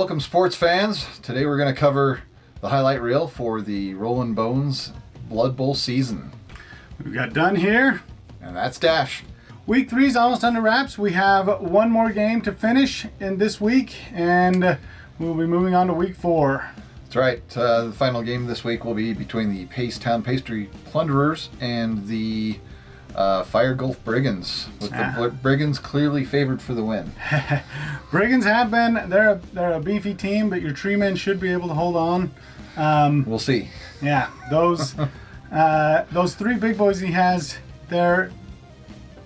Welcome, sports fans. Today we're going to cover the highlight reel for the RollinBones Blood Bowl season. We've got done here. And that's Dache. Week 3 is almost under wraps. We have one more game to finish in this week, and we'll be moving on to week 4. That's right. The final game this week will be between the Pacetown Pastry Plunderers and the Fire Gulf Brigands, with the Brigands clearly favored for the win. Brigands have been, they're a beefy team, but your tree men should be able to hold on. We'll see. Yeah, those 3 big boys he has there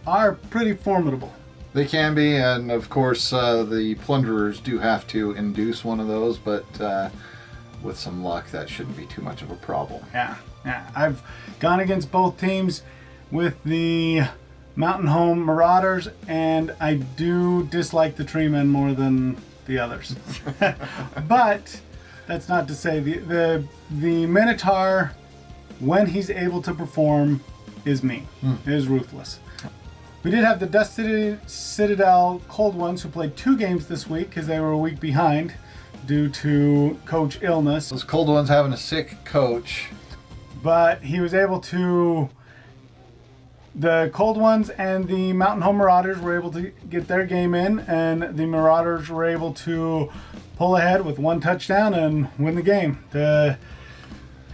are pretty formidable. They can be, and of course the Plunderers do have to induce one of those, but with some luck that shouldn't be too much of a problem. Yeah. I've gone against both teams with the Mountain Home Marauders, and I do dislike the tree men more than the others. But that's not to say the Minotaur, when he's able to perform, is mean. Is ruthless. We did have the Dust Citadel Cold Ones, who played 2 games this week because they were a week behind due to coach illness. Those Cold Ones having a sick coach. But he was able to... The Cold Ones and the Mountain Home Marauders were able to get their game in, and the Marauders were able to pull ahead with 1 touchdown and win the game. It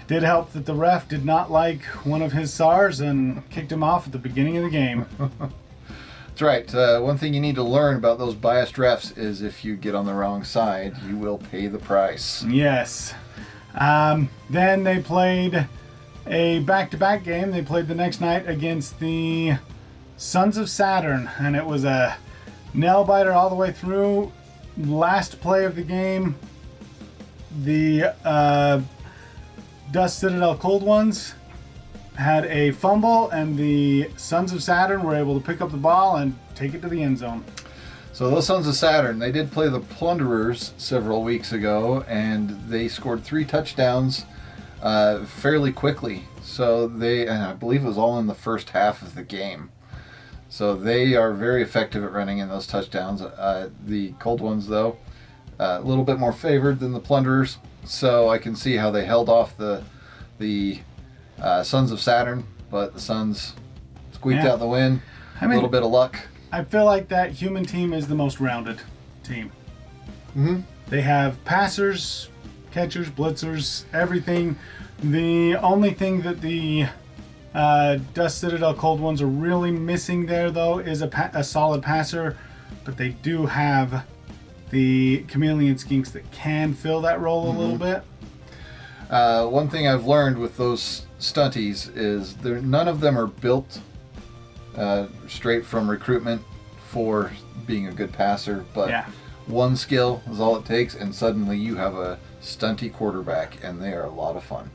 did help that the ref did not like one of his SARs and kicked him off at the beginning of the game. That's right. One thing you need to learn about those biased refs is if you get on the wrong side, you will pay the price. Yes. Then they played a back-to-back game. They played the next night against the Sons of Saturn, and it was a nail-biter all the way through. Last play of the game, the Dust Citadel Cold Ones had a fumble, and the Sons of Saturn were able to pick up the ball and take it to the end zone. So those Sons of Saturn, they did play the Plunderers several weeks ago, and they scored 3 touchdowns fairly quickly. So and I believe it was all in the first half of the game. So they are very effective at running in those touchdowns. The Cold Ones, though, a little bit more favored than the Plunderers. So I can see how they held off the Sons of Saturn, but the Sons squeaked out the win. A little bit of luck. I feel like that human team is the most rounded team. Mm-hmm. They have passers, catchers, blitzers, everything. The only thing that the Dust Citadel Cold Ones are really missing there, though, is a solid passer. But they do have the Chameleon Skinks that can fill that role a little bit. One thing I've learned with those stunties is none of them are built straight from recruitment for being a good passer, but one skill is all it takes, and suddenly you have a stunty quarterback, and they are a lot of fun.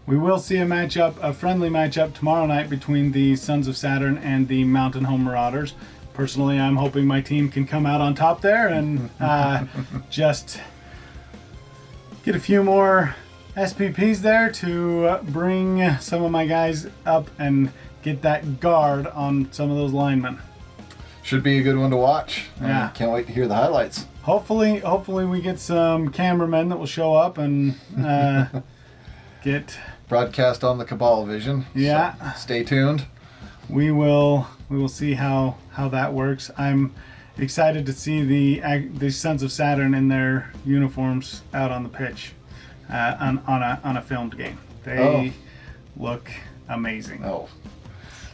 We will see a friendly matchup tomorrow night between the Sons of Saturn and the Mountain Home Marauders. Personally, I'm hoping my team can come out on top there and just get a few more SPPs there to bring some of my guys up and get that guard on some of those linemen. Should be a good one to watch. Yeah. Can't wait to hear the highlights. Hopefully we get some cameramen that will show up and get broadcast on the Cabal Vision. Yeah. So stay tuned. We will see how that works. I'm excited to see the Sons of Saturn in their uniforms out on the pitch on a filmed game. They look amazing. Oh.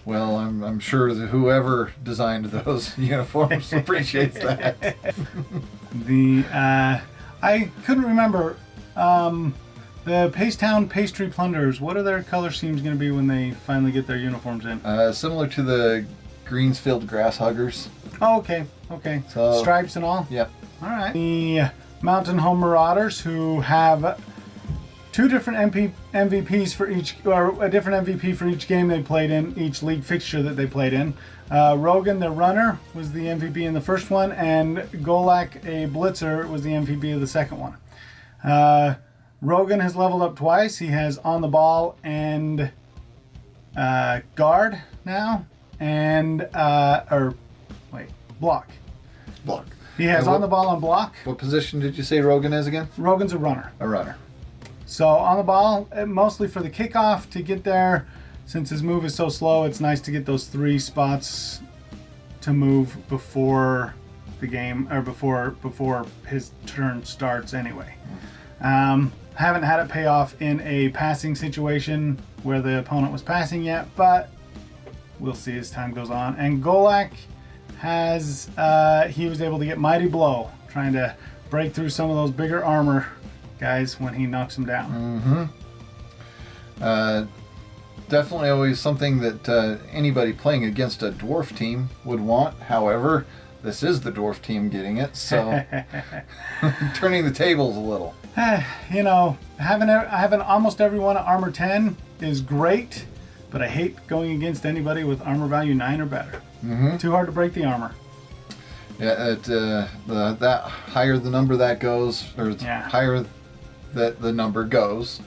Well, I'm sure that whoever designed those uniforms appreciates that. I couldn't remember the Pacetown Pastry Plunderers. What are their color schemes going to be when they finally get their uniforms in? Similar to the Greensfield Grass Huggers. Oh, okay. So, stripes and all? Yep. All right. The Mountain Home Marauders, who have 2 different MVPs for each, or a different MVP for each game they played in, each league fixture that they played in. Rogan, the runner, was the MVP in the first one, and Golak, a blitzer, was the MVP of the second one. Rogan has leveled up twice. He has on the ball and guard now, and block. He has And on the ball on block. What position did you say Rogan is again? Rogan's a runner. A runner. So on the ball, mostly for the kickoff to get there. Since his move is so slow, it's nice to get those 3 spots to move before the game, or before his turn starts anyway. Haven't had it pay off in a passing situation where the opponent was passing yet, but we'll see as time goes on. And Golak has, he was able to get Mighty Blow, trying to break through some of those bigger armor guys when he knocks them down. Definitely always something that anybody playing against a dwarf team would want. However, this is the dwarf team getting it, so turning the tables a little. You know, having almost everyone at armor 10 is great, but I hate going against anybody with armor value 9 or better. Too hard to break the armor. Yeah, that higher the number that goes, or higher that the number goes,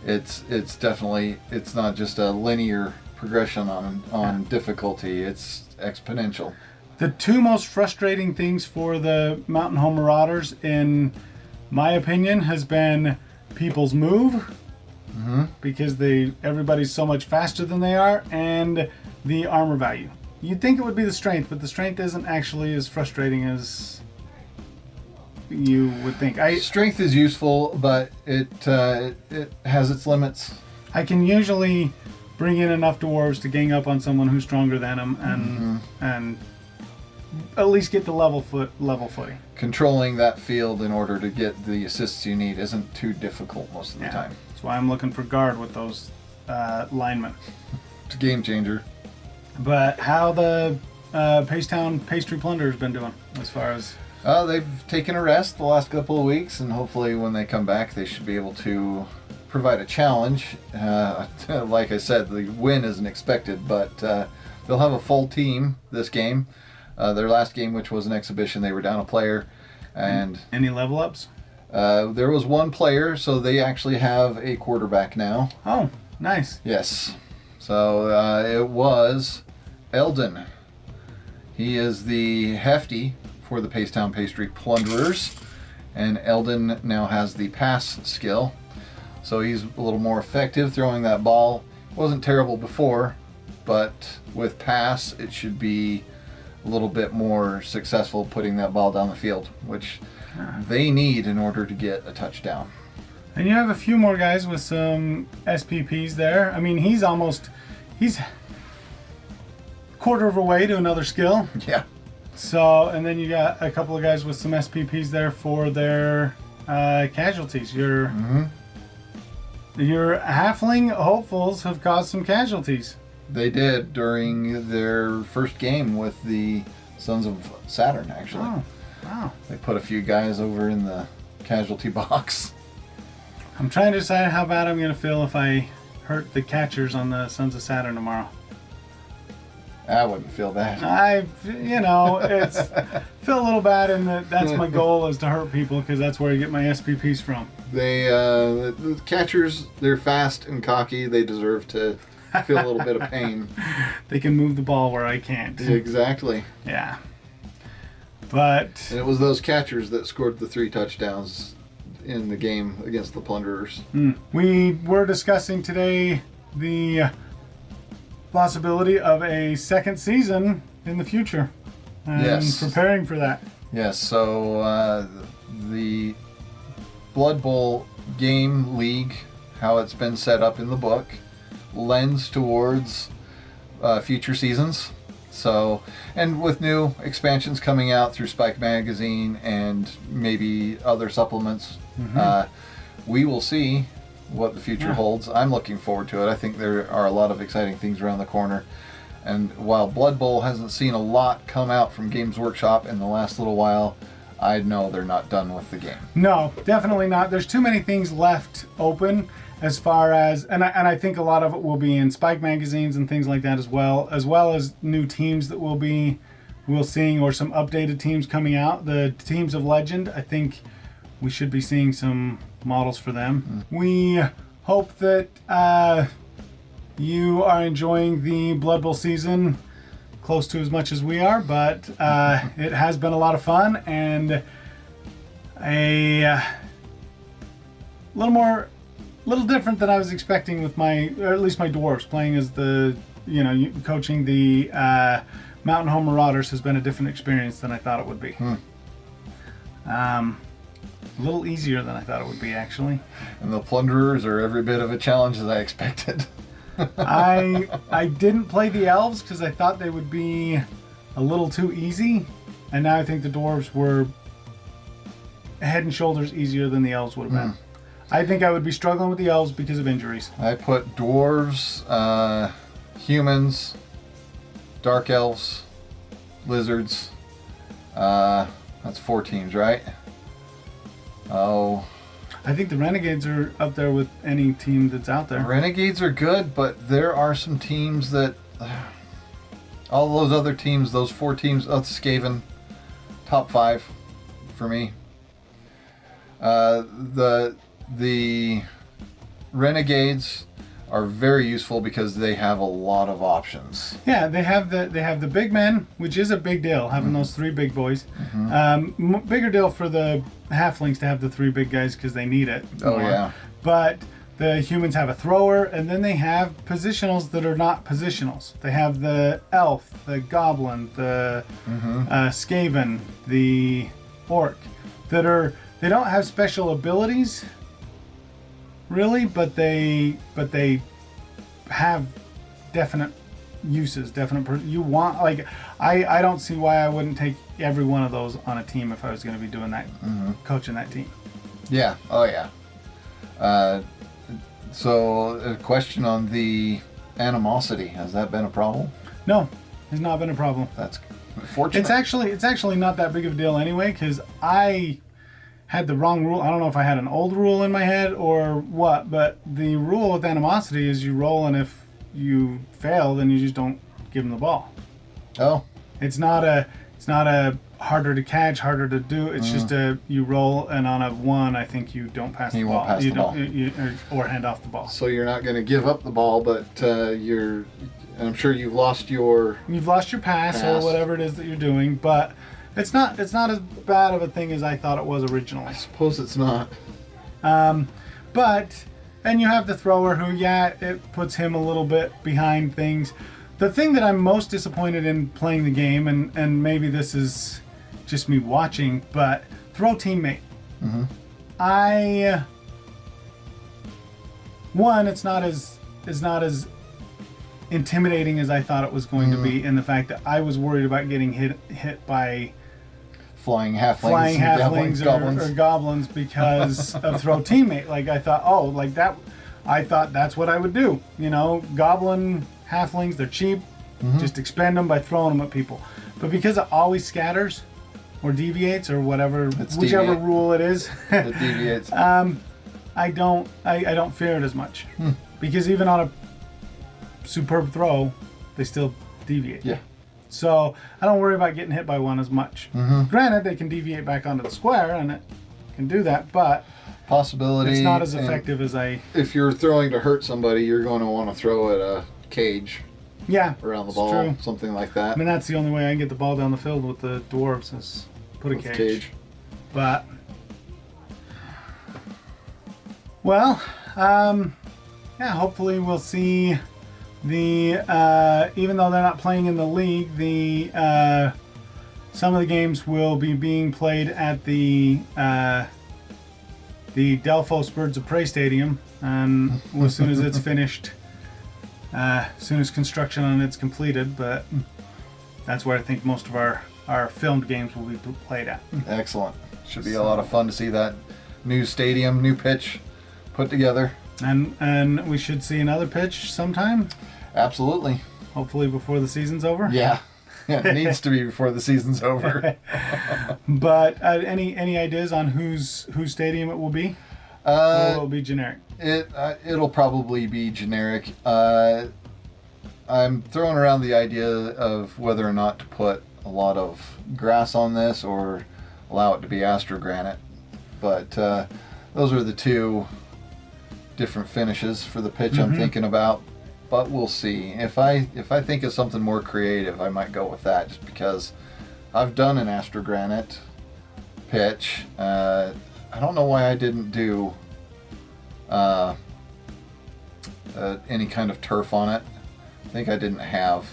it's definitely, it's not just a linear progression on difficulty, it's exponential. The 2 most frustrating things for the Mountain Home Marauders, in my opinion, has been people's move, because everybody's so much faster than they are, and the armor value. You'd think it would be the strength, but the strength isn't actually as frustrating as you would think. Strength is useful, but it has its limits. I can usually bring in enough dwarves to gang up on someone who's stronger than them, and at least get the level footing. Controlling that field in order to get the assists you need isn't too difficult most of the time. That's why I'm looking for guard with those linemen. It's a game changer. But how the Pacetown Pastry Plunderers been doing as far as... They've taken a rest the last couple of weeks, and hopefully when they come back they should be able to provide a challenge. Like I said, the win isn't expected, but they'll have a full team this game. Their last game, which was an exhibition, they were down a player. And any level ups? There was 1 player, so they actually have a quarterback now. Oh, nice. Yes. So it was Eldon. He is the hefty for the Pacetown Pastry Plunderers, and Eldon now has the pass skill, so he's a little more effective throwing that ball. Wasn't terrible before, but with pass it should be a little bit more successful putting that ball down the field, which they need in order to get a touchdown. And you have a few more guys with some SPPs there. I mean, he's quarter of a way to another skill. Yeah. So, and then you got a couple of guys with some SPPs there for their casualties. Your halfling hopefuls have caused some casualties. They did during their first game with the Sons of Saturn, actually. Oh, wow. They put a few guys over in the casualty box. I'm trying to decide how bad I'm going to feel if I hurt the catchers on the Sons of Saturn tomorrow. I wouldn't feel bad. It's feel a little bad in that that's my goal, is to hurt people, because that's where I get my SPPs from. The catchers, they're fast and cocky. They deserve to feel a little bit of pain. They can move the ball where I can't. Exactly. Yeah. But... And it was those catchers that scored the 3 touchdowns in the game against the Plunderers. We were discussing today the possibility of a second season in the future, and preparing for that. Yes, so the Blood Bowl game league, how it's been set up in the book, lends towards future seasons. So, and with new expansions coming out through Spike Magazine and maybe other supplements, we will see what the future holds. I'm looking forward to it. I think there are a lot of exciting things around the corner. And while Blood Bowl hasn't seen a lot come out from Games Workshop in the last little while, I know they're not done with the game. No, definitely not. There's too many things left open as far as, and I think a lot of it will be in Spike magazines and things like that as well as new teams that we'll seeing, or some updated teams coming out. The teams of legend, I think we should be seeing some models for them. We hope that you are enjoying the Blood Bowl season. close to as much as we are, but it has been a lot of fun and a little different than I was expecting with or at least my dwarves playing as coaching the Mountain Home Marauders has been a different experience than I thought it would be. A little easier than I thought it would be, actually. And the Plunderers are every bit of a challenge as I expected. I didn't play the elves because I thought they would be a little too easy, and now I think the dwarves were head and shoulders easier than the elves would have been. I think I would be struggling with the elves because of injuries. I put dwarves, humans, dark elves, lizards. That's 4 teams, right? Oh. I think the Renegades are up there with any team that's out there. Renegades are good, but there are some teams that... all those other teams, those 4 teams, Skaven, top 5 for me. The Renegades are very useful because they have a lot of options. Yeah, they have the big men, which is a big deal, having those 3 big boys. Bigger deal for the halflings to have the 3 big guys because they need it. Oh, yeah. But the humans have a thrower, and then they have positionals that are not positionals. They have the elf, the goblin, the skaven, the orc, they don't have special abilities, really, but they have definite uses, I don't see why I wouldn't take every one of those on a team if I was going to be doing that, coaching that team. Yeah. Oh, yeah. So a question on the animosity, has that been a problem? No, it's not been a problem. That's fortunate. It's actually not that big of a deal anyway, because I had the wrong rule. I don't know if I had an old rule in my head or what, but the rule with animosity is you roll, and if you fail, then you just don't give them the ball. Oh. It's not a harder to catch, harder to do. It's just you roll, and on a 1, I think you don't pass the ball. Won't pass the ball. Or hand off the ball. So you're not going to give up the ball, but and I'm sure you've lost your pass or whatever it is that you're doing, but it's not as bad of a thing as I thought it was originally. I suppose it's not. But you have the thrower who, it puts him a little bit behind things. The thing that I'm most disappointed in playing the game, and maybe this is just me watching, but throw teammate. It's not as intimidating as I thought it was going to be, in the fact that I was worried about getting hit by flying halflings or goblins because of throw teammate. Like I thought that's what I would do. Goblin halflings, they're cheap. Just expend them by throwing them at people. But because it always scatters or deviates or whichever rule it is, it deviates. I don't fear it as much because even on a superb throw, they still deviate. Yeah. So I don't worry about getting hit by one as much. Granted, they can deviate back onto the square, and it can do that, but possibility. It's not as effective as If you're throwing to hurt somebody, you're going to want to throw at a cage. Yeah. Around the ball, true. Something like that. I mean, that's the only way I can get the ball down the field with the dwarves is put a cage. But hopefully we'll see the even though they're not playing in the league, some of the games will be being played at the Delphos Birds of Prey Stadium, and as soon as it's finished, as soon as construction on it's completed, but that's where I think most of our filmed games will be played at. Excellent. Should be a lot of fun to see that new stadium, new pitch put together. And we should see another pitch sometime? Absolutely. Hopefully before the season's over? Yeah. It needs to be before the season's over. But any ideas on whose stadium it will be? Or will it be generic? It'll probably be generic. I'm throwing around the idea of whether or not to put a lot of grass on this or allow it to be astrogranite. But those are the two different finishes for the pitch I'm thinking about. but we'll see. If I think of something more creative, I might go with that, just because I've done an astrogranite pitch. I don't know why I didn't do any kind of turf on it. I think I didn't have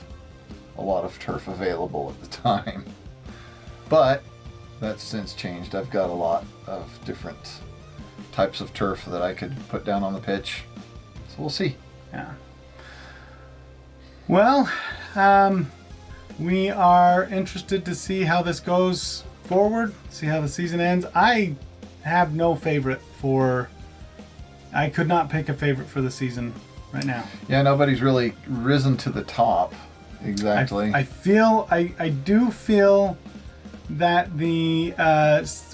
a lot of turf available at the time. But that's since changed. I've got a lot of different types of turf that I could put down on the pitch. So we'll see. Yeah. Well, we are interested to see how this goes forward, see how the season ends. I have no favorite for... I could not pick a favorite for the season right now. Yeah, nobody's really risen to the top. Exactly. I do feel that the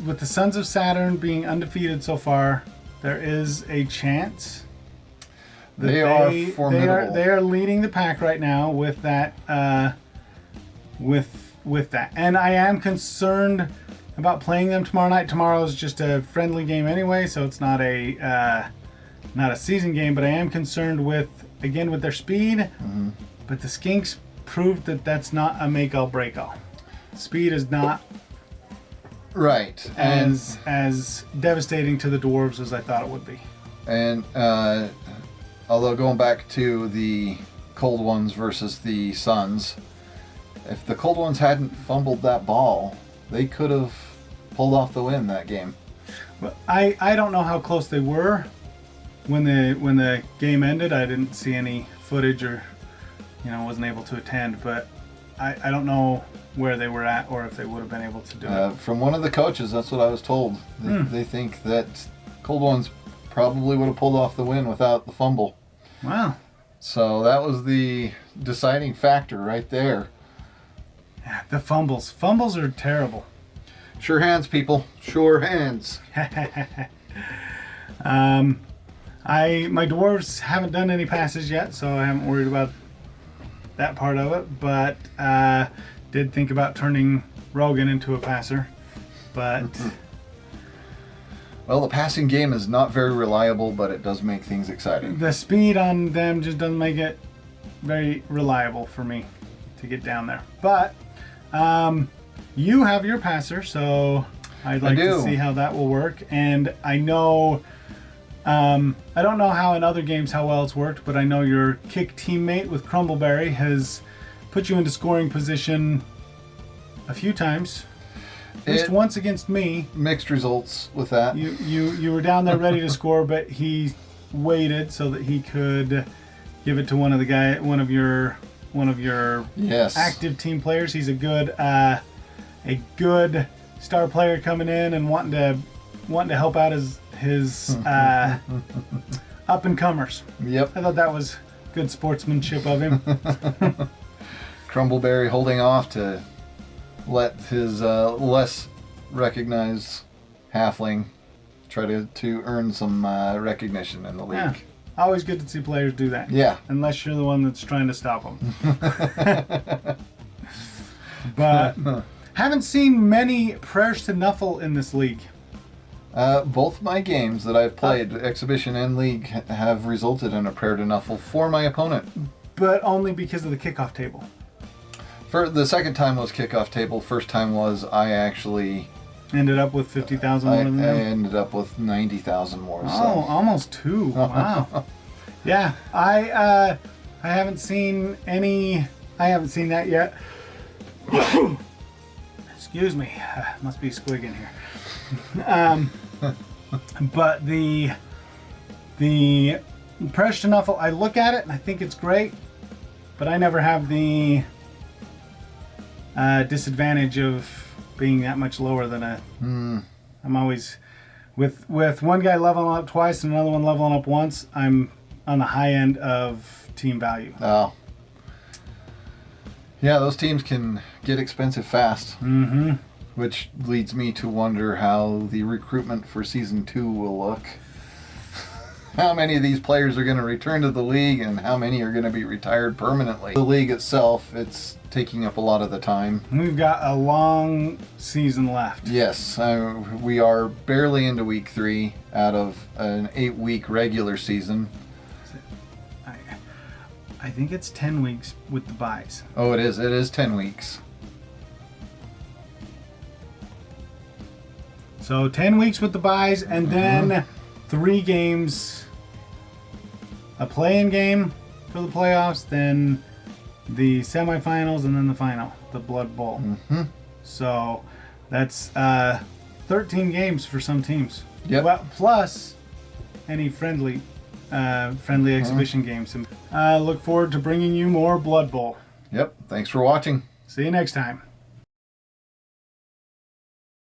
with the Sons of Saturn being undefeated so far, there is a chance that they are formidable. They are leading the pack right now with that with that. And I am concerned about playing them tomorrow night. Tomorrow is just a friendly game anyway, so it's not a season game. But I am concerned with their speed. Mm-hmm. But the Skinks proved that that's not a make all break all. Speed is not right as devastating to the dwarves as I thought it would be. And although going back to the Cold Ones versus the Suns, if the Cold Ones hadn't fumbled that ball, they could have pulled off the win that game. Well, I don't know how close they were when the game ended. I didn't see any footage or wasn't able to attend, but I don't know where they were at or if they would have been able to do it. From one of the coaches, that's what I was told. They think that Cold Ones probably would have pulled off the win without the fumble. Wow. So that was the deciding factor right there. Yeah, the fumbles. Fumbles are terrible. Sure hands, people. Sure hands. My dwarves haven't done any passes yet, so I haven't worried about that part of it, but did think about turning Rogan into a passer, but well, the passing game is not very reliable, but it does make things exciting. The speed on them just doesn't make it very reliable for me to get down there. But you have your passer, so I'd like to see how that will work. And I know I don't know how in other games how well it's worked, but I know your kick teammate with Crumbleberry has put you into scoring position a few times. At least once against me. Mixed results with that. You were down there ready to score, but he waited so that he could give it to one of your yes. active team players. He's a good star player coming in and wanting to help out his up and comers. Yep. I thought that was good sportsmanship of him. Crumbleberry holding off to let his less recognized halfling try to earn some recognition in the league. Yeah. Always good to see players do that. Yeah. Unless you're the one that's trying to stop them. But haven't seen many prayers to Nuffle in this league. Both my games that I've played, Exhibition and League, have resulted in a prayer to Nuffle for my opponent. But only because of the kickoff table. For the second time was kickoff table. First time was I actually ended up with 50,000 more than them. I ended up with 90,000 more. Oh, so. Almost two. Wow. Yeah, I haven't seen any. I haven't seen that yet. Excuse me. Must be squigging here. But the Precious Nuffle, I look at it and I think it's great, but I never have the disadvantage of being that much lower than I'm always with one guy leveling up twice and another one leveling up once. I'm on the high end of team value. Oh. Yeah, those teams can get expensive fast. Mm-hmm. Which leads me to wonder how the recruitment for Season 2 will look. How many of these players are going to return to the league and how many are going to be retired permanently? The league itself, it's taking up a lot of the time. We've got a long season left. Yes, we are barely into week 3 out of an 8-week regular season. I think it's 10 weeks with the buys. Oh, it is. It is 10 weeks. So 10 weeks with the buys, and then 3 games, a play-in game for the playoffs, then the semifinals, and then the final, the Blood Bowl. So that's 13 games for some teams. Yep. Well, plus any friendly exhibition games. And look forward to bringing you more Blood Bowl. Yep. Thanks for watching. See you next time.